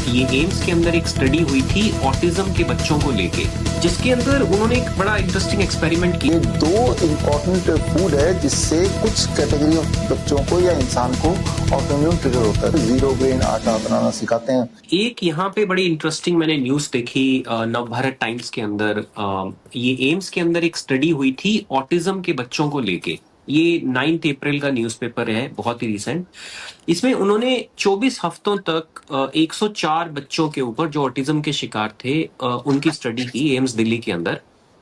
ये एम्स के अंदर एक स्टडी हुई थी ऑटिज्म के बच्चों को लेके, जिसके अंदर उन्होंने एक बड़ा इंटरेस्टिंग एक्सपेरिमेंट किया। ये दो इम्पोर्टेंट फूड है जिससे कुछ कैटेगरी ऑफ बच्चों को या इंसान को ऑटोइम्यून ट्रिगर होता है। 0 ग्रेन आटा बनाना सिखाते हैं। एक यहाँ पे बड़ी इंटरेस्टिंग मैंने न्यूज देखी नवभारत टाइम्स के अंदर। ये एम्स के अंदर एक स्टडी हुई थी ऑटिज्म के बच्चों को लेके। ये 9 अप्रैल का न्यूज़पेपर है, बहुत ही रिसेंट। इसमें उन्होंने 24 हफ्तों तक 104 बच्चों के ऊपर जो ऑटिज्म के शिकार थे उनकी स्टडी की एम्स दिल्ली के अंदर,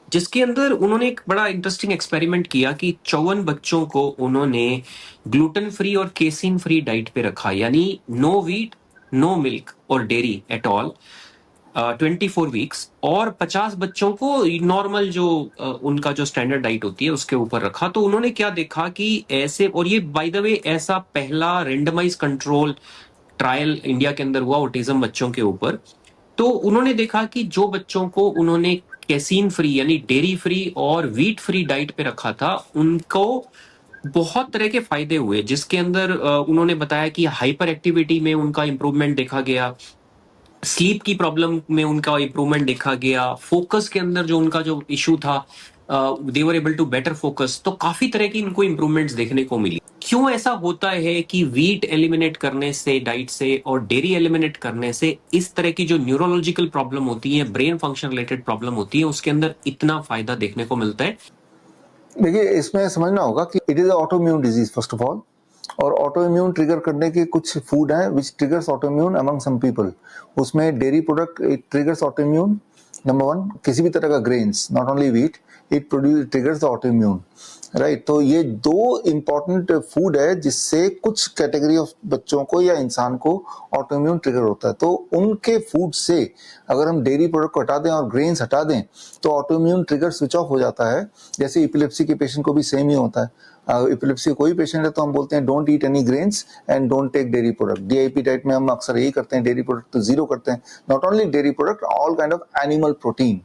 जिसके अंदर उन्होंने एक बड़ा इंटरेस्टिंग एक्सपेरिमेंट किया कि 54 बच्चों को उन्होंने ग्लूटेन फ्री और केसिन फ्री डाइट पे रखा, यानी नो व्हीट, नो मिल्क और डेयरी एट ऑल 24 वीक्स, और 50 बच्चों को नॉर्मल जो उनका जो स्टैंडर्ड डाइट होती है उसके ऊपर रखा। तो उन्होंने क्या देखा कि ऐसे, और ये बाय द वे ऐसा पहला रेंडमाइज कंट्रोल ट्रायल इंडिया के अंदर हुआ ऑटिज्म बच्चों के ऊपर। तो उन्होंने देखा कि जो बच्चों को उन्होंने कैसीन फ्री यानी डेयरी फ्री और व्हीट फ्री डाइट पे रखा था, उनको बहुत तरह के फायदे हुए, जिसके अंदर उन्होंने बताया कि हाइपर एक्टिविटी में उनका इंप्रूवमेंट देखा गया, स्लीप की प्रॉब्लम में उनका इंप्रूवमेंट देखा गया, फोकस के अंदर जो उनका जो इशू था they were able to better focus. तो काफी तरह की इनको इंप्रूवमेंट्स देखने को मिली। क्यों ऐसा होता है कि व्हीट एलिमिनेट करने से डाइट से और डेयरी एलिमिनेट करने से इस तरह की जो न्यूरोलॉजिकल प्रॉब्लम होती है, ब्रेन फंक्शन रिलेटेड प्रॉब्लम होती है, उसके अंदर इतना फायदा देखने को मिलता है? देखिए, इसमें समझना होगा कि it is autoimmune disease first of all, और ऑटोइम्यून ट्रिगर करने के कुछ फूड हैं which triggers autoimmune among some people. उसमें dairy product it triggers autoimmune. Number 1, किसी भी तरह का grains, not only wheat, it produce triggers autoimmune, right. तो ये दो इम्पोर्टेंट फूड है जिससे कुछ कैटेगरी ऑफ बच्चों को या इंसान को ऑटोइम्यून ट्रिगर होता है। तो उनके फूड से अगर हम डेयरी प्रोडक्ट को हटा दें और ग्रेन्स हटा दें तो ऑटोइम्यून ट्रिगर स्विच ऑफ हो जाता है। जैसे इपिलेप्सी के पेशेंट को भी सेम ही होता है। इपिलेप्सी कोई पेशेंट है तो हम बोलते हैं don't eat any grains and don't take dairy product. DIP diet में हम अक्सर यही करते हैं, डेयरी प्रोडक्ट तो 0 करते हैं। Not only dairy product, all kind of animal protein.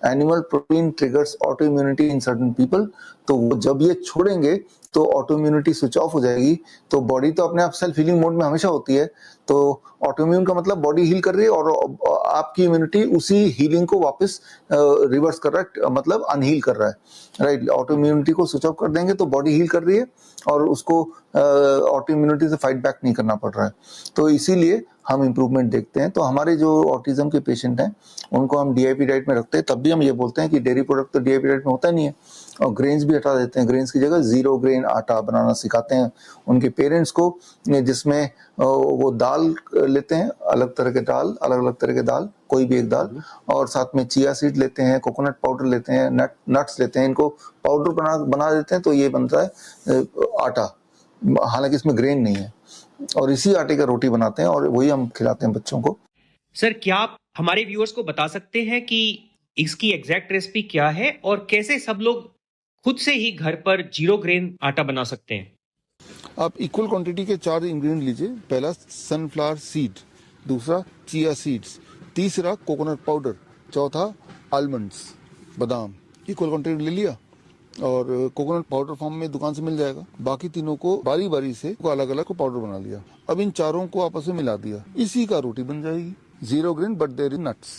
Animal protein triggers autoimmunity in certain people. तो वो जब ये छोड़ेंगे तो ऑटोइम्यूनिटी स्विच ऑफ हो जाएगी। तो बॉडी तो अपने आप सेल्फ हीलिंग मोड में हमेशा होती है। तो ऑटोइम्यून का मतलब बॉडी हील कर रही है और आपकी इम्यूनिटी उसी हीलिंग को वापस रिवर्स कर रहा है, मतलब अनहील कर रहा है, राइट। ऑटोइम्यूनिटी को स्विच ऑफ कर देंगे तो बॉडी हील कर रही है और उसको ऑटोइम्यूनिटी से फाइट बैक नहीं करना पड़ रहा है। तो इसीलिए हम इम्प्रूवमेंट देखते हैं। तो हमारे जो ऑटिज्म के पेशेंट हैं उनको हम डीआईपी डाइट में रखते हैं, तब भी हम ये बोलते हैं कि डेयरी प्रोडक्ट तो डीआईपी डाइट में होता नहीं है, और ग्रेन्स भी हटा देते हैं। ग्रेन्स की जगह 0 ग्रेन आटा बनाना सिखाते हैं उनके पेरेंट्स को, जिसमें वो दाल लेते हैं, अलग तरह के दाल, अलग अलग तरह के दाल, कोई भी एक दाल, और साथ में चिया सीड लेते हैं, कोकोनट पाउडर लेते हैं, नट्स लेते हैं। इनको पाउडर बना देते हैं तो ये बनता है आटा, हालांकि इसमें ग्रेन नहीं है, और इसी आटे का रोटी बनाते हैं और वही हम खिलाते हैं बच्चों को। सर, क्या आप हमारे व्यूअर्स को बता सकते हैं कि इसकी एग्जैक्ट रेसिपी क्या है और कैसे सब लोग खुद से ही घर पर 0 ग्रेन आटा बना सकते हैं? आप इक्वल क्वांटिटी के 4 इंग्रेडिएंट लीजिए। पहला सनफ्लावर सीड, दूसरा चिया सीड्स, तीसरा कोकोनट पाउडर, चौथा आलमंड्स, बादाम। इक्वल क्वांटिटी ले लिया और कोकोनट पाउडर फॉर्म में दुकान से मिल जाएगा। बाकी तीनों को बारी बारी से अलग अलग को पाउडर बना लिया। अब इन चारों को आपस में मिला दिया, इसी का रोटी बन जाएगी। 0 grain but there is nuts.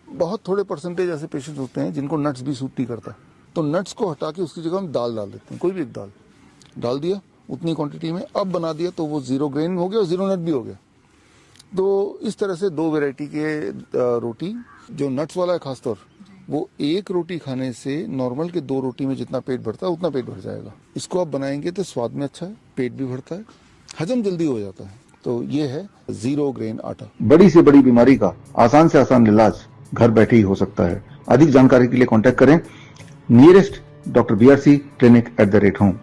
बहुत थोड़े परसेंटेज ऐसे पेशेंट होते हैं जिनको नट्स भी सूट नहीं करता, तो नट्स को हटा के उसकी जगह हम दाल डाल देते हैं। कोई भी एक दाल डाल दिया उतनी क्वांटिटी में, अब बना दिया तो वो 0 ग्रेन हो गया और 0 नट भी हो गया। तो इस तरह से 2 वेराइटी के रोटी, जो नट्स वाला है खासतौर, वो एक रोटी खाने से नॉर्मल के 2 रोटी में जितना पेट भरता है उतना पेट भर जाएगा। इसको आप बनाएंगे तो स्वाद में अच्छा है, पेट भी भरता है, हजम जल्दी हो जाता है। तो ये है 0 ग्रेन आटा। बड़ी से बड़ी बीमारी का आसान से आसान इलाज घर बैठे ही हो सकता है। अधिक जानकारी के लिए कांटेक्ट करें nearest doctor BRC clinic @home।